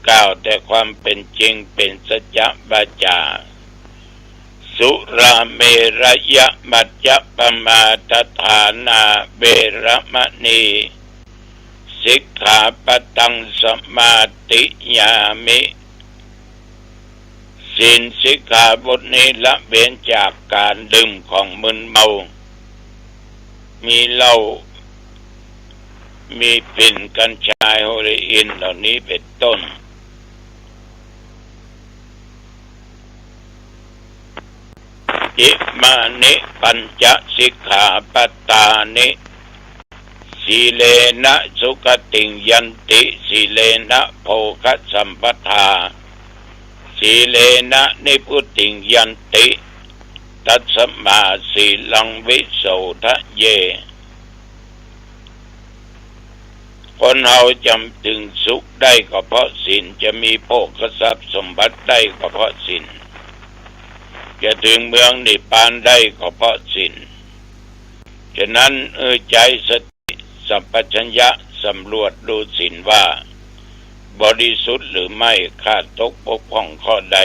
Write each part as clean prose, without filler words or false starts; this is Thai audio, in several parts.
กล่าวแต่ความเป็นจริงเป็นสัจจะวาจาสุราเมรยะมัจจปมาทฐานาเวรมณีสิกขาปตังสมาติยามิศีลสิกขาบทนี้ละเว้นจากการดื่มของมึนเมามีเหล้ามีฝิ่นกัญชาเฮโรอีนเหล่านี้เป็นต้นอิมานิปัญจสิกขาปตานิสีเลนะสุขติยันติสีเลนะโภคสัมปทาสีเลนะนิพุติยันติตัสสมาสีลังวิโสทะเยคนเราจำถึงสุขได้ก็เพราะศีลจะมีโภคทรัพย์สมบัติได้ก็เพราะศีลจะถึงเมืองนิพพานได้ก็เพราะศีลฉะนั้นใจสติสัมปชัญญะสำรวจดูศีลว่าบริสุทธิ์หรือไม่ขาดตกบกพร่องข้อใด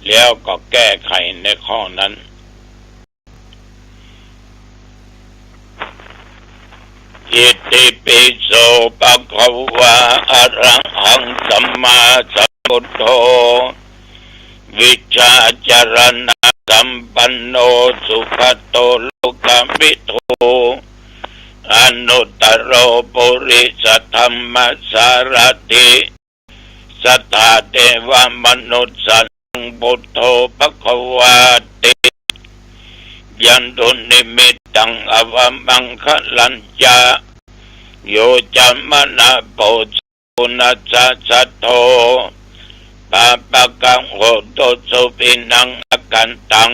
แล้วก็แก้ไขในข้อนั้นอิติปิโสภะคะวะอะระหังสัมมาสัมพุทโธวิชชาจารณะสัมปันโนสุขโตโลกวิทูอนุตตโรปุริสธรรมสารถิสัทธาเทวมนุสสังพุทโธภควาติยันตุนิมิตตังอวมังคลัญจาโยจัมมนาโปสุนัสสะโธปะปะกังโหตุสุปินังอกันตัง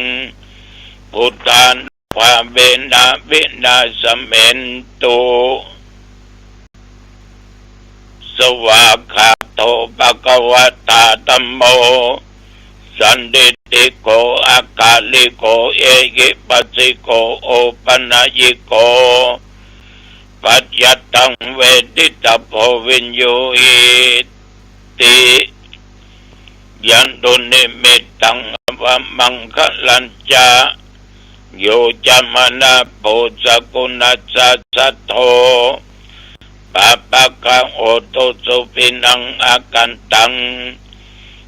พุทธานุภาเวนะวินาสเมนตุสวากขาโตภะคะวะตาธัมโมสันติติโกอากาลิโกเอหิปัสสิโกโอปัญญิโกปัจจตังเวทิตาโพวิญโยหิติยันตุนิมิตตังอวมังคลัญจาโยจัมมนาโปสกุณัสสะโธปะปะกังโอตุสุปินังอากันตัง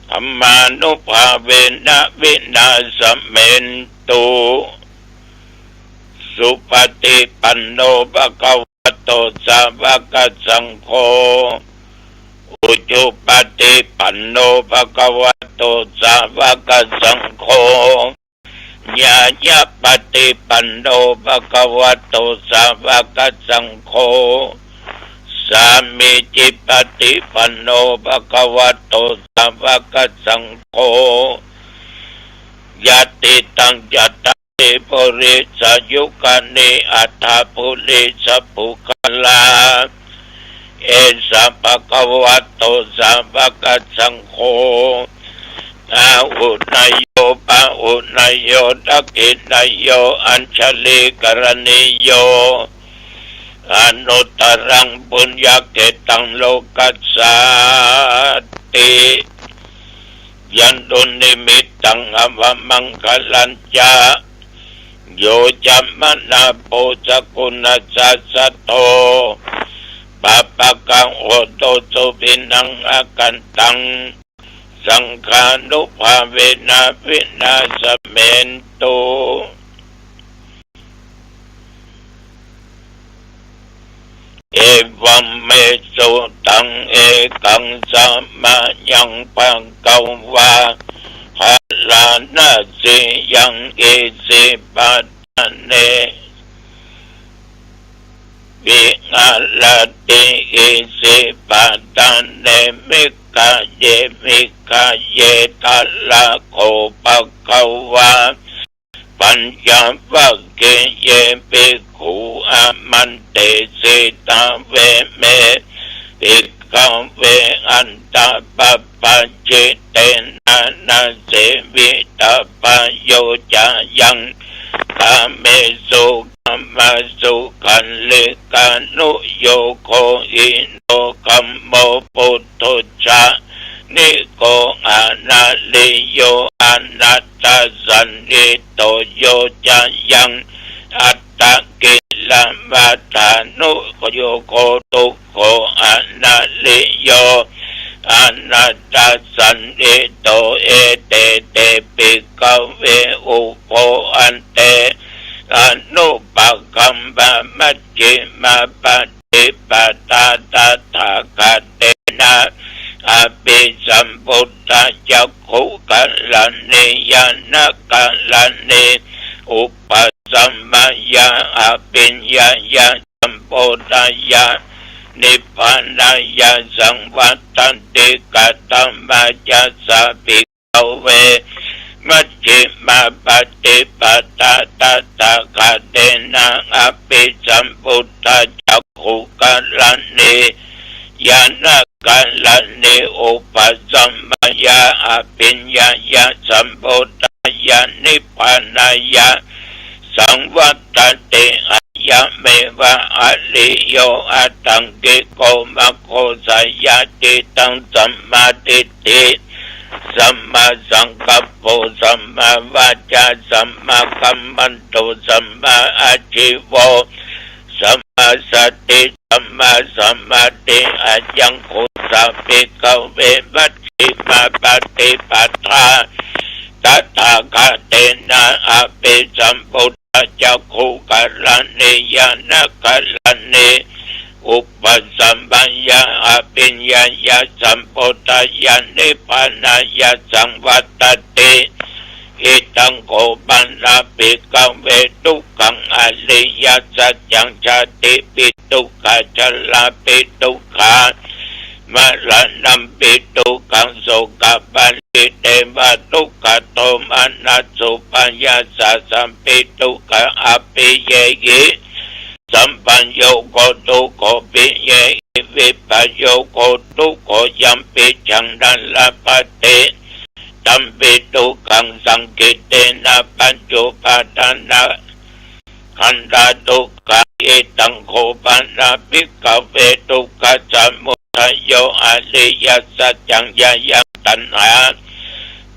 ธรรมานุภาเวนะวินาสเมนตุสุปฏิปันโนภะคะวะโตสาวกสังโฆอุจุปฏิปันโนภะคะวะโตสาวกสังโฆญาญาปฏิปันโนภะคะวะโตสาวกสังโฆสามีจิปฏิปันโนภะคะวะโตสาวกสังโฆญาติตังจัตตาริปุริสยุคานิอัฏฐปุริสปุคลาเอสะภะคะวะโตสาวกสังโฆอาหุนายโยปะหุนายโยทักขินายโยอัญชลิกรณิโยอนุตตรังปุญญเกตังโลกัสสาติยันตุนิมิตตังอวมังคลัญจาโยจัมมนาโปสกุณัสสะโธปะปะกังโหตุสุปินังอากันตังสังฆานุภาเวนะวินาสเมนตุเอวัมเมสุตังเอกังสัมมายังปังกวาหาลานาสิยังเอสิปัตเนวิงาลติเอสิปัตเนมิกาเยมิกาเยทัลลาโคปะคะวาปัญญาวัคเกเยปิขุอามันเตสิตาเวเมปิกาเวอันตาปะปัจเจเตนะนาเสวิตาปะโยจายังกาเมสุกามาสุขันลิกานุโย โคอิโนคัมโมปุตโตชะนิโกอานาลิโยอนัตตาสันนิโตโยจะยังอัตตะกิลมัฏฐานุโยโคตุโคอานาลิโยอนัตตาสันนิโตเอเตเตปิกเวอุโภอันเตอนุปกัมปะมัจจิมาปฏิปตาตถาคเตนะอภิสัมพุทธจักขุกัลลเนยนะกัลลเนอุปสัมมาญาอภิญญายาสัมโพธายานิพพานายาสังวัตตันติกัตตมัจจสาภิกขเวมัจจิมาปฏิปตาตถาคเตนะอภิสัมพุทธจักขุกัลลเนยานะกัลลเนอุปสัมมาญาอภิญญายาสัมโพธายานิพพานายาสังวัตติอะยะเมวะอะลิโยอะตังกิโกมะโคสยะติตังสัมมาทิฏฐิสัมมาสังกัปโปสัมมาวาจาสัมมากัมมันโตสัมมาอาชีวะสัมมาสติสัมมาสมาธิอะยังคุสัพพิกเวมัจฉิมาปฏิปทาตถาคเตนะอภิสัมพุทธจักขุกัลลเนยนะกัลลเนอุปสัมปัญญาอภิญญายาสัมโพธายานิพพานายาสังวัตติอิตังโกปันนาปิกเวทุกขังอริยสัจจังชาติปิทุกขชลาปิทุกขามรณัมปิทุกขังโสกปันติเตวะทุกขโทมานัสสุปัญญาสัมปิทุกขอภิเยหิสัมปัญโยโกตุโกปิเยหิวิปัสโยโกตุโกยัมปิจังนัลลปติตัมปิทุกขังสังกิเตนะปัญจุปาทานะขันธาทุกขเอตังโคปันนาภิกขเวทุกขสมุทัยโยอริยสัจจังยายังตัณหา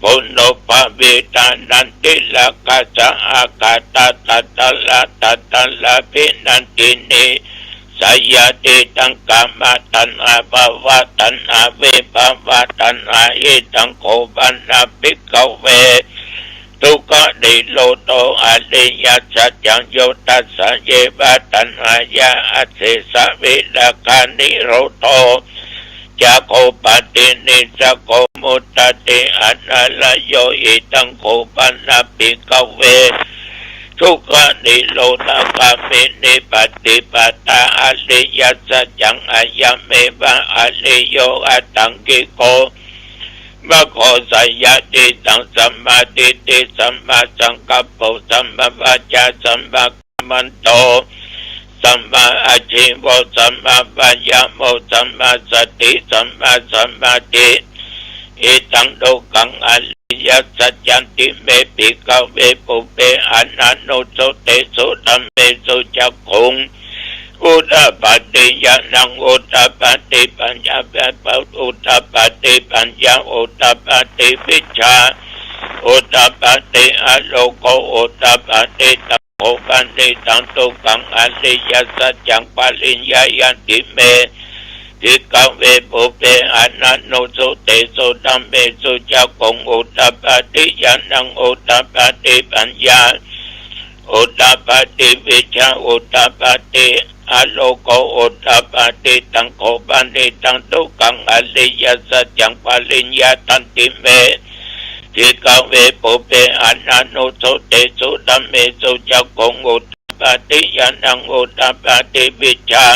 ปุณโญภเวตานันติลกะสะอาคาตตัตตะละตัตตะละภินันตินิสยติตังกามตัณหาภวะตัณหาวิภวะตัณหาเอตังโคปันนาภิกขเวทุกขนิโรโธอริยสัจจังโยตัสสะเยวะตัณหายาอเสสะวิลกานิโรโธจักโคปตินิจักโคมุตติอนัลโยอิตังโคปันนาภิกขเวทุกขนิโรธกามินิปฏิปตาอริยสัจจังอะยะเมวะอริโยอะตังกิโกมะโคสยะติตังสัมมาทิฏฐิสัมมาสังกัปโปสัมมาวาจาสัมมากัมมันโตสัมมาอาชีวะสัมมาวายามโมสัมมาสติสัมมาสมาธิอิตังทุกขังอริยสัจจันติเมภิกขเวปุเปอะนะโนโสเตสุธัมเมสุจักขุงอุตตปาติยานังอุตตปาติปัญญาอุตตปาติปัญญาอุตตปาติวิชชาอุตตปาติอโลโกอุตตปาติตังโคปันติตังทุกขังอริยสัจจังปริญญายันติเมภิกขเวปุเปอะนะโนสุเตสุธัมเมสุจักขุงอุตตปาติยานังอุตตปาติปัญญาอุตตปาติวิชชาอุตตปาติอโลโกอุตตปาติตังโคปันติตังทุกขังอริยสัจจังปริญญาตันติเมภิกขเวปุเปอะนะโนสุเตสุธัมเมสุจักขุงอุตตปาติยานังอุตตปาติวิชชา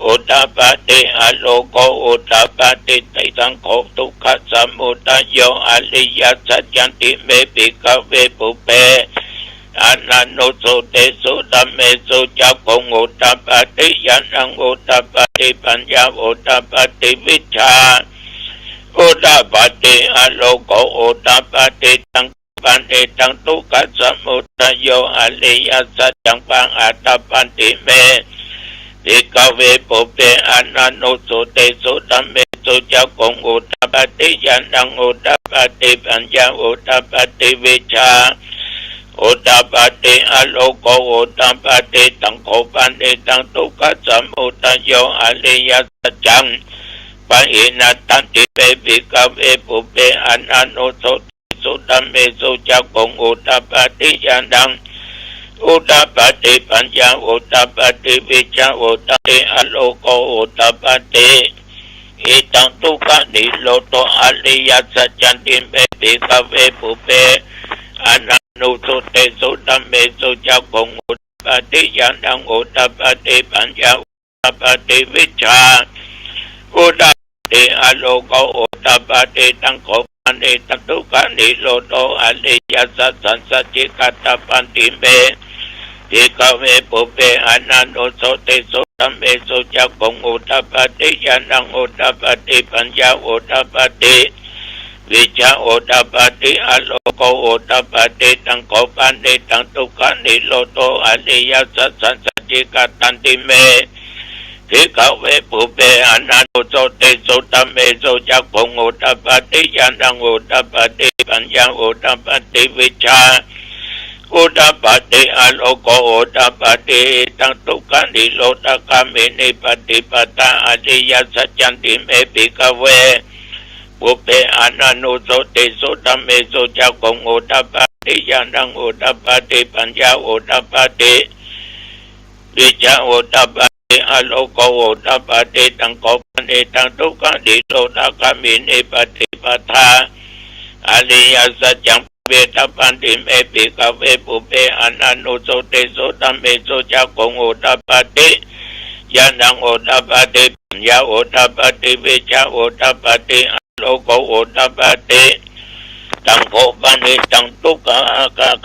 อุตตปาติอโลโกอุตตปาติตังโคทุกขสมุทัยโยอริยสัจจันติเมภิกขเวปุเปอะนะโนสุเตสุธัมเมสุจักขุงอุตตปาติยานังอุตตปาติปัญญาอุตตปาติวิชชาอุตตปาติอโลโกอุตตปาติตังปันติตังทุกขสมุทัยโยอริยสัจจังปังอัตตปันติเม ภิกขเวปุเพอนันโนสุเตสุธัมเมสุจักขุงอุตตปฏิญาณังอุตตปฏิปัญญาอุตตปฏิวิชาอุตตปฏิอโลโกอุตตปฏิตังโคปันติตังทุกขสัมมุทโยอริยสัจจังปะหินัตตันติเปภิกขเวปุเพอนันโนสุเตสุธัมเมสุจักขุงอุตตปฏิญาณังอุตตปฏิปัญญาอุตตปฏิวิชาอุตตปฏิอโลโกอุตตปฏิอิตังทุกขนิโรธอริยสัจจันติเมภิกขเวปุเพอนันโนสุเตสุธัมเมสุจักขุงอุตตปฏิญาณังอุตตปฏิปัญญาอุตตปฏิวิชาอุตตปฏิอโลโกอุตตปฏิตังโคปันติตังทุกขนิโรธอริยสัจสันสจิกัตตปันติเมภิกขเวปุเพอนันโนสุเตสุธัมเมสุจักขุงอุตตปฏิญาณังอุตตปฏิปัญญาอุตตปฏิวิชาอุตตปฏิอโลโกอุตตปฏิตังโคปันติตังทุกขนิโรธอริยสัจสันสจิกัตตันติเมภิกขเวปุเพอนันโนสุเตสุธัมเมสุจักขุงอุตตปฏิญาณังอุตตปฏิปัญญาอุตตปฏิวิชาอุตตปฏิอโลโกอุตตปฏิตังทุกขนิโรธคามินิปฏิปตาอริยสัจจันติเมภิกขเวปุเพอนันโนสุเตสุธัมเมสุจักขุงอุตตปฏิญาณังอุตตปฏิปัญญาอุตตปฏิวิชาอุตตปฏิอโลโกอุตตปฏิตังโคปันติตังทุกขนิโรธคามินิปฏิปทาอริยสัจจังเวทปันติเมภิกขเวปุเพอนันโนสุเตสุธัมเมสุจักขุงอุตตปฏิญาณังอุตตปฏิปัญญาอุตตปฏิวิชาอุตตปฏิอโลโกอุตตปฏิตังโคปันติตังทุก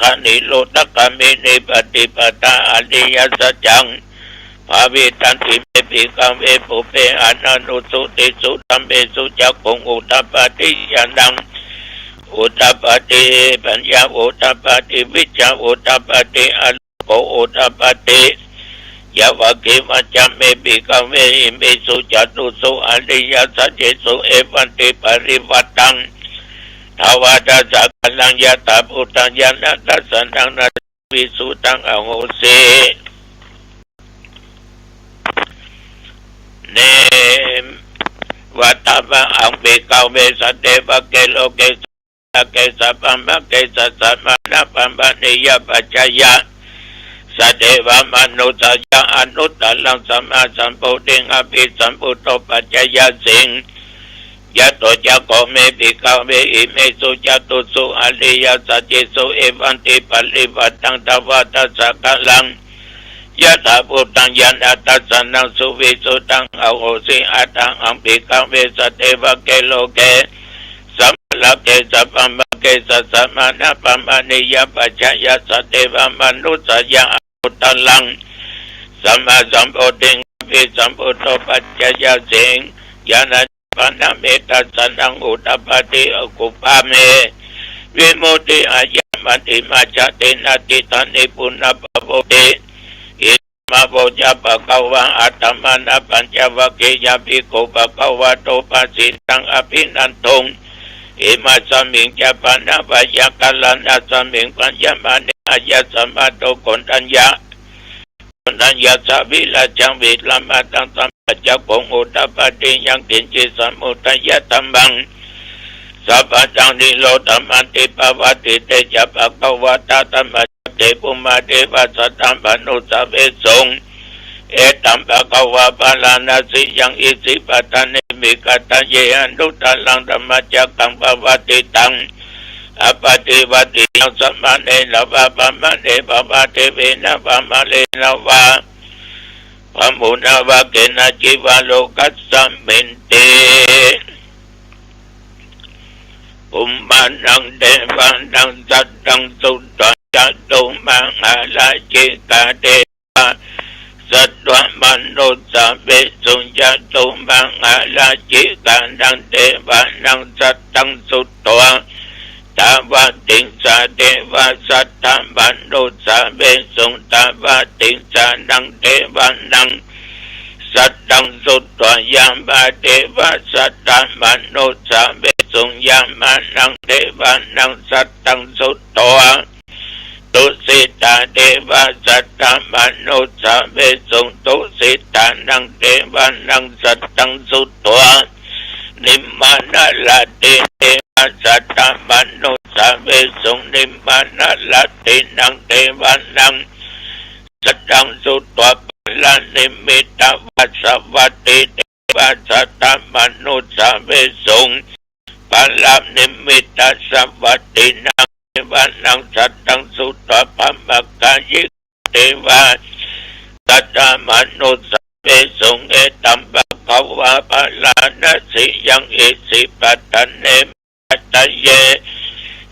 ขนิโรธคามินิปฏิปทาอริยสัจจังภาวิตันติเมภิกขเวปุเพอนันโนสุเตสุธัมเมสุจักขุงอุตตปฏิญาณังอุตตปฏิปัญญาอุตตปฏิวิชาอุตตปฏิอโลโกอุตตปฏิยาวะเกมัจจเมภิกขเวหิเมสุจตุสุอริยสัจเจสุเอวันติปริวัตตังทวาตสักขังยะตาพุทธังยานัตสันตังนาวิสุตังอโหสิเนวัตตะอังภิกขเวสัตเตปะเกโลเกเกสัพพมะเกสัสสะมานะปัมปะนิยปัจจยะสัตเทวมนุสยะอนุตตลังสัมมาสัมพุทธิงอภิสัมพุทโธปัจจยสิงยะโตจักโกเมภิกขเวอิเมสุจตุสุอริยสัจเจสุเอวันติปริวัตตังทวาตัสสะกะลังยะถาพุทธังยานัตตัสสะนังสุวิสุตังอโหสิอัตถังอัมภิกขเวสัตเทวะเกโลเกสัมละเกสัพพมะเกสัสสะมานะปัมปะนิยปัจจยะสัตเทวมนุสยะอนุตตลังสัมมาสัมพุทธิงอภิสัมพุทโธปัจจยสิงญาณปานะเมตตัสสะนังอุตตปฏิอกุปาเมวิมุตติอายะมัติมาจเตนะติตันนิปุณณปะโพติอิมาโพจาปะกวะอัตตมานะปัญจวัคคียภิกขุปะกวะโตปัสสิตังอภินันทงอิมาสมิงจะปานะปะยะกัลลานะสมิงปัญญมาเนอายะสัมมาโตโกณัญญานัญญาสาวิลาจังวิลามาตังสัมปะจักขุงอุตตปฏิยังกินจิสมุทัยะธัมมังสัพพะจังนิโรธมันติปวัตติเตจะปะกวะตาธัมมะเตปุมาเทวะสัตตัมปนุสเวสงเอตัมปะกวะปาลานาสิยังอิสิปะตะเนมิกตะเยอนุตตลังธัมมะจักขังปวัตติตังอปฏิวัติยังสัมมาเนนะปะปะมะเนปะปะเทเวนะปะมะเลนะวะพะมุนาวะเกนะจิวะโลกัสสัมมินเตอุมมานังเดวานังสัตตังสุตตะจัตตุมังอาลาจิกาเดวะสัตวะมนุสสะเวสุญญตุมังอาลาจิกานังเดวานังสัตตังสุตตะตาวะติงสาเทวะสัทธมนุสสะเวสุงตาวะติงสานังเทวานัง สัตตังสุตตยามบาเทวะสัตตมนุสาเวสุงยามานังเทวานังสัตตังสุตตวตุสิตาเทวะสัตตมนุสาเวสุงตุสิตานังเทวานังสัตตังสุตตวนิมมานะลาเตเทวะสัตตมนุสาเวสุงนิมมานะลาเตนังเทวานังสัตตังสุตตวลานิมิตาวัสวัตติเทวะสัตตมนุสาเวสุงปาลานิมิตาสัพวัตตินังเทวานังสัตตังสุตตวภมกายิเทวะสัตตมนุสาเวสุงเอตัมปะภวะปาลานะสิยังเอสิปัตตะเนปัตตะเย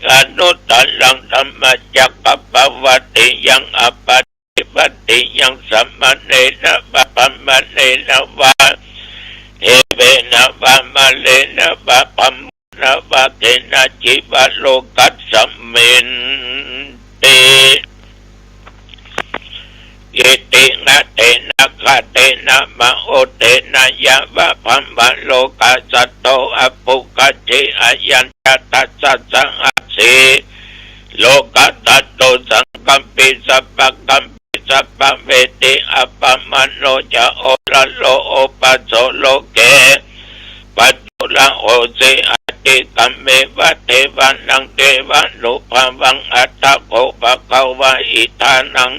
อนุตตลังธรรมจักขปวัตติยังอปัตติปัตติยังสัมมาเนนะปะปัมมาเนนะวะเอเวนะวะมาเลนะวะปัมนะวะเกนะจิวะโลกัสสัมเมนติอิตินะเตนะคาเตนะมะโอเตนะยะวะพัมมะโลกัสสัตโตอะปุกะจิอายัญญตัสสะสังอัสสิโลกัสสัตโตสังกัมปิสัพพะกัมปิสัพพะเวติอัปปะมโนจะโอระโลโอปัสโสโลเกปัจจุระโอเสอติกัมเมวะเทวานังเทวานุภาวังอัตตะโกภะคะวะอิทานัง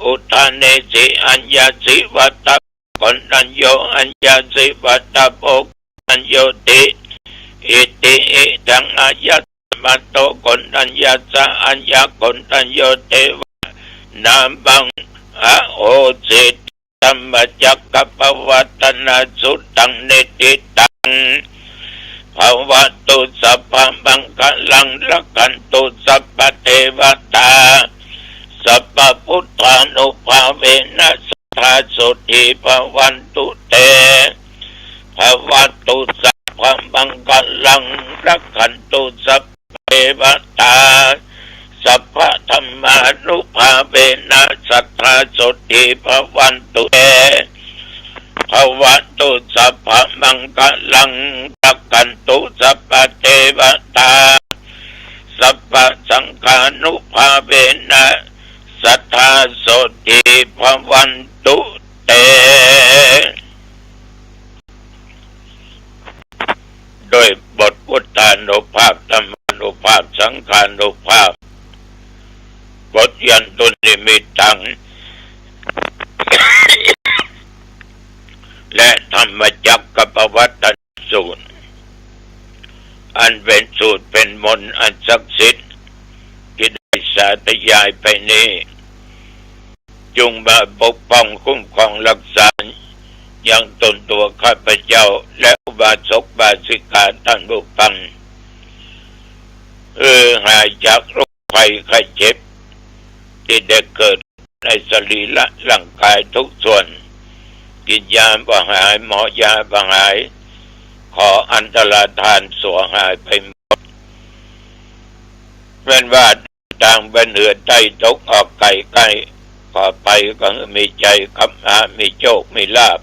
อุทาเนสิอัญญาสิวัตตะคนตัญโยอัญญาสิวัตตะโภคัญโยติอิติอิทังอายัสมัตโตคนตัญญาสะอัญญาคนตัญโยเทวะนาบังอะโอสิตัมมจักขปวัตตนาสุตังเนติตังภวตุสัพพะมังคลังรักขันตุสัพพะเทวตาสัพพะพุทธานุภาเวนะสัทธาสุติภวันตุเตภวตุสัพพะมังคลังรักขันตุสัพพะเทวตาสัพพะธรรมานุภาเวนะสัทธาสุติภวันตุเตภวตุสัพพะมังคลังรักขันตุสัพพะเทวตาสัพพะสังฆานุภาเวนะสัทธาโสติภวันตุเตโดยบทพุทธานุภาพธรรมานุภาพสังฆานุภาพบทยันตุนิมิตัง และธรรมจักรกับปวัตตนสูตรอันเป็นสูตรเป็นมนต์อันศักดิ์สิทธิ์ที่ได้สาธยายไปนี้จงมาปกป้องคุ้มครองรักษายังตนตัวข้าพเจ้าและอุบาสกบาสิกาท่านผู้ฟังหายจากโรคภัยไข้เจ็บที่ได้เกิดในสรีระร่างกายทุกส่วนกินยาบ่หายหมอยาบ่หายขออันตรธานสัวหายไปหมดเป็นว่าต่างเป็นเหือดใจตกออกไก่ไก่ขอไปก็มีใจคำอามีโชคมีลาภ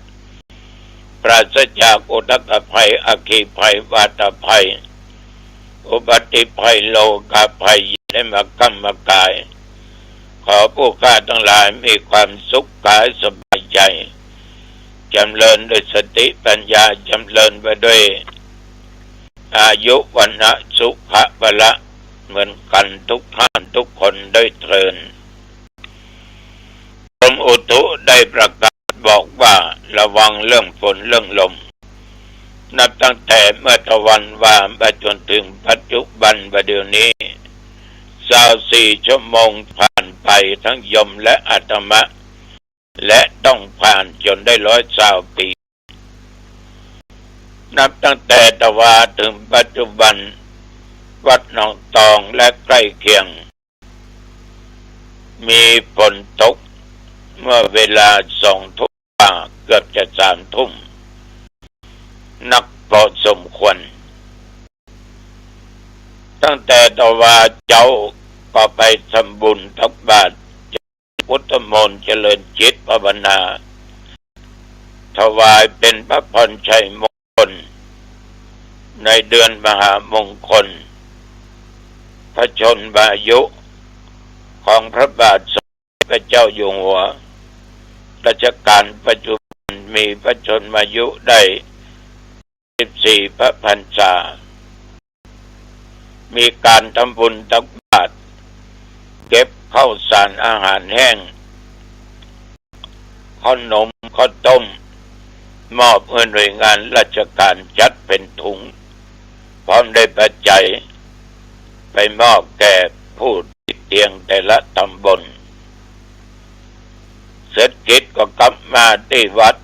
ปราศจากอุทกภัยอคีภัยวาตภัยอุบัติภัยโลกาภัยได้มากรรมกายขอผู้ข้าทั้งหลายมีความสุขกายสบายใจจำเริญด้วยสติปัญญาจำเริญไปด้วยอายุวันนะสุขะบละเหมือนกันทุกท่านทุกคนได้เทินกรมอุตุได้ประกาศบอกว่าระวังเรื่องฝนเรื่องลมนับตั้งแต่เมื่อตะวันวามาจนถึงปัจจุบันประเดี๋ยวนี้24 ชั่วโมงผ่านไปทั้งยมและอาตมะและต้องผ่านจนได้120 ปีนับตั้งแต่ตะวาถึงปัจจุบันวัดหนองตองและใกล้เคียงมีฝนตกเมื่อเวลา2 ทุ่มเกือบจะ3 ทุ่มนักพอสมควรตั้งแต่ตะวาเจ้าก็ไปทำบุญทักบาตรพุทธมนต์เจริญจิตภาวนา ถวายเป็นพระพรชัยมงคลในเดือนมหามงคลพระชนมายุของพระบาทสมเด็จพระเจ้าอยู่หัวรัชกาลปัจจุบันมีพระชนมายุได้14 พระพรรษามีการทำบุญตักบาตรเก็บข้าวสารอาหารแห้งขนมข้าวต้มมอบให้หน่วยงานราชการจัดเป็นถุงพร้อมได้ปัจจัยไปมอบแก่ผู้ติดเตียงแต่ละตำบลเสร็จกิจก็กลับมาที่วัด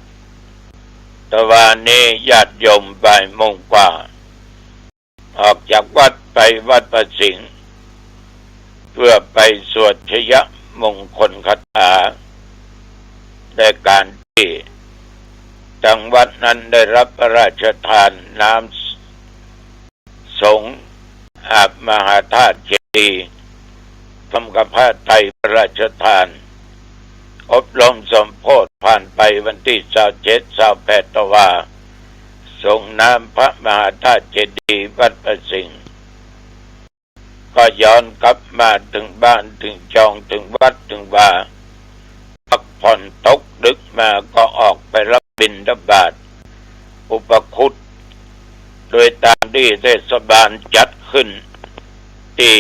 ตะวันนี้ญาติโยมบ่ายโมงกว่าออกจากวัดไปวัดประสิงห์เพื่อไปสวดชยมงคลคาถาในการที่จังหวัดนั้นได้รับพระราชทานน้ำสงฆ์อาบมหาธาตุเจดีย์ทำกับพระไตรพระราชทานอบรมสมโพธิผ่านไปวันที่27-28 ตุลาส่งน้ำพระมหาธาตุเจดีย์วัดประสิงห์ก็ย้อนกลับมาถึงบ้านถึงจองถึงวัดถึงว่าพักผ่อนตกดึกมาก็ออกไปรับบิณฑบาตอุปคุตโดยตามที่เทศบาลจัดขึ้นที่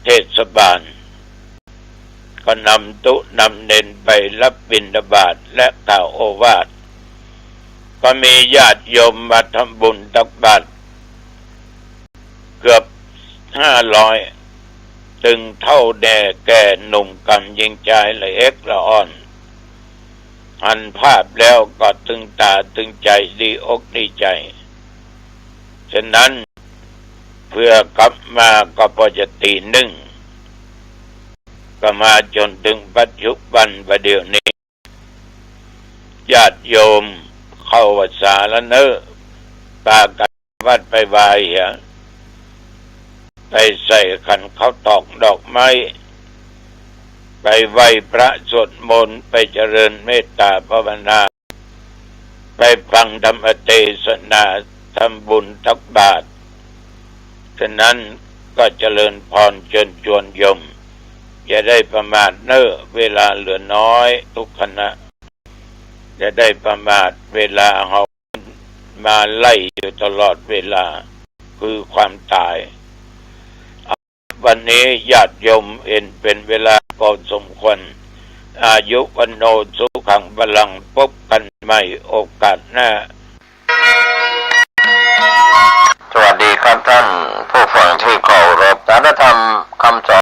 เทศบาลก็นำตุนำเนนไปรับบิณฑบาตและกล่าวโอวาทก็มีญาติโยมมาทำบุญตักบาตรเกือบ500ตึงเท่าแด่แก่หนุ่มกำยิงใจละเอ็กละอ่อนหันภาพแล้วก็ตึงตาตึงใจดีอกดีใจฉะนั้นเพื่อกลับมาก็พอจะตีหนึ่งก็มาจนถึงปัจจุบันประเดี๋ยวนี้ญาติโยมเข้าวัดสาละเนอปากันวัดไปวายไปใส่ขันข้าวตอกดอกไม้ไปไหว้พระสวดมนต์ไปเจริญเมตตาภาวนาไปฟังธรรมเทศนาทำบุญตักบาตรฉะนั้นก็เจริญพรเชิญชวนโยมอย่าได้ประมาทเน้อเวลาเหลือน้อยทุกขณะอย่าได้ประมาทเวลาเขามาไล่อยู่ตลอดเวลาคือความตายวันนี้ญาติโยมเห็นเป็นเวลาพอสมควรอายุวันโนสุขังพลังพบกันใหม่โอกาสหน้าสวัสดีครับท่านผู้ฟังที่เคารพสารธรรมคำสอน